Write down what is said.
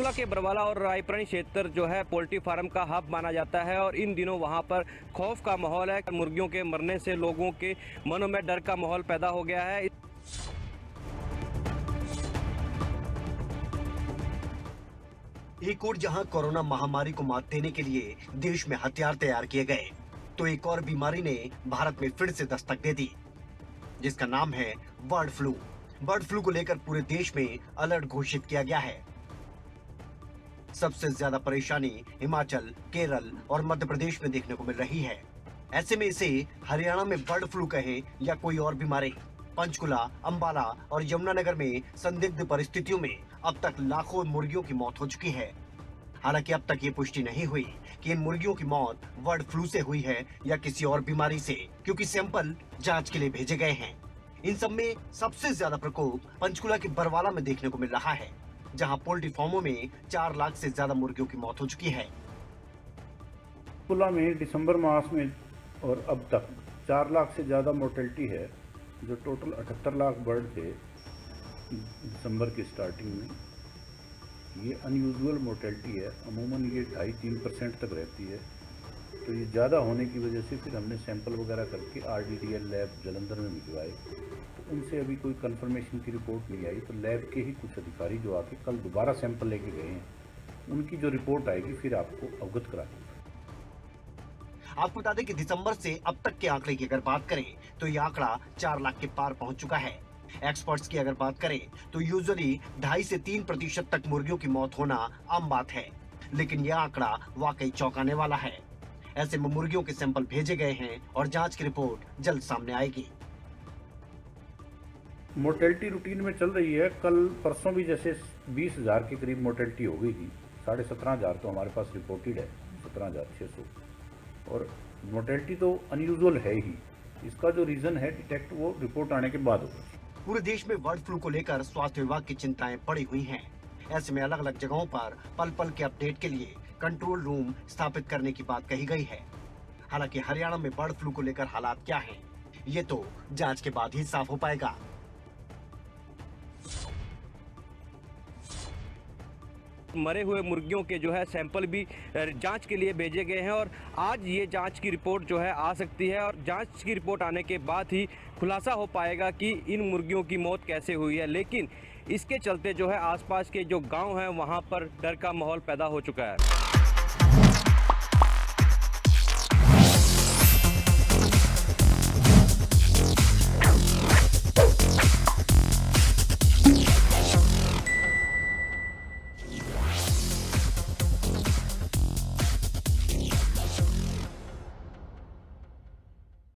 पंचकुला के बरवाला और रायपुरानी क्षेत्र जो है पोल्ट्री फार्म का हब माना जाता है और इन दिनों वहां पर खौफ का माहौल है। मुर्गियों के मरने से लोगों के मनों में डर का माहौल पैदा हो गया है। एक और जहां कोरोना महामारी को मात देने के लिए देश में हथियार तैयार किए गए, तो एक और बीमारी ने भारत में फिर से दस्तक दे दी, जिसका नाम है बर्ड फ्लू। बर्ड फ्लू को लेकर पूरे देश में अलर्ट घोषित किया गया है। सबसे ज्यादा परेशानी हिमाचल, केरल और मध्य प्रदेश में देखने को मिल रही है। ऐसे में इसे हरियाणा में बर्ड फ्लू कहें या कोई और बीमारी, पंचकुला, अंबाला और यमुनानगर में संदिग्ध परिस्थितियों में अब तक लाखों मुर्गियों की मौत हो चुकी है। हालांकि अब तक ये पुष्टि नहीं हुई कि इन मुर्गियों की मौत बर्ड फ्लू से हुई है या किसी और बीमारी से, क्योंकि सैंपल जांच के लिए भेजे गए हैं। इन सब में सबसे ज्यादा प्रकोप पंचकुला के बरवाला में देखने को मिल रहा है, जहां पोल्ट्री फार्मों में 4 लाख से ज्यादा मुर्गियों की मौत हो चुकी है। पंचकुला में दिसंबर मास में और अब तक 4 लाख से ज़्यादा मोर्टेलिटी है, जो टोटल 78 लाख बर्ड थे दिसंबर की स्टार्टिंग में। ये अनयूजुअल मोर्टेलिटी है, अमूमन ये 2.5-3% तक रहती है। तो ये ज़्यादा होने की वजह से फिर हमने सैंपल वगैरह करके RDDL लैब जलंधर में भिजवाए, तो उनसे अभी कोई कंफर्मेशन की रिपोर्ट नहीं आई। तो लैब के ही कुछ अधिकारी जो आके कल दोबारा सैंपल लेके गए हैं, उनकी जो रिपोर्ट आएगी फिर आपको अवगत करा देंगे। आपको बता दें कि दिसंबर से अब तक के आंकड़े की अगर बात करें तो ये आंकड़ा 4 लाख के पार पहुंच चुका है। एक्सपर्ट्स की अगर बात करें तो यूजुअली 2.5 से 3% तक मुर्गियों की मौत होना आम बात है, लेकिन यह आंकड़ा वाकई चौंकाने वाला है। ऐसे में मुर्गियों के सैंपल भेजे गए हैं और जांच की रिपोर्ट जल्द सामने आएगी। मोर्टेलिटी रूटीन में चल रही है। कल परसों भी जैसे 20,000 के करीब मोर्टेलिटी हो गई थी, 17,500 तो हमारे पास रिपोर्टेड है, 17,600। और मोर्टेलिटी तो अनयूजुअल है ही। इसका जो रीजन है डिटेक्ट वो रिपोर्ट आने के बाद होगा। पूरे देश में बर्ड फ्लू को लेकर स्वास्थ्य विभाग की चिंताएं बढ़ी हुई हैं। ऐसे में अलग अलग जगहों पर पल पल के अपडेट के लिए कंट्रोल रूम स्थापित करने की बात कही गई है। हालांकि हरियाणा में बर्ड फ्लू को लेकर हालात क्या हैं, ये तो जांच के बाद ही साफ हो पाएगा। मरे हुए मुर्गियों के जो है सैंपल भी जांच के लिए भेजे गए हैं और आज ये जांच की रिपोर्ट जो है आ सकती है और जांच की रिपोर्ट आने के बाद ही खुलासा हो पाएगा कि इन मुर्गियों की मौत कैसे हुई है। लेकिन इसके चलते जो है आसपास के जो गांव हैं वहां पर डर का माहौल पैदा हो चुका है।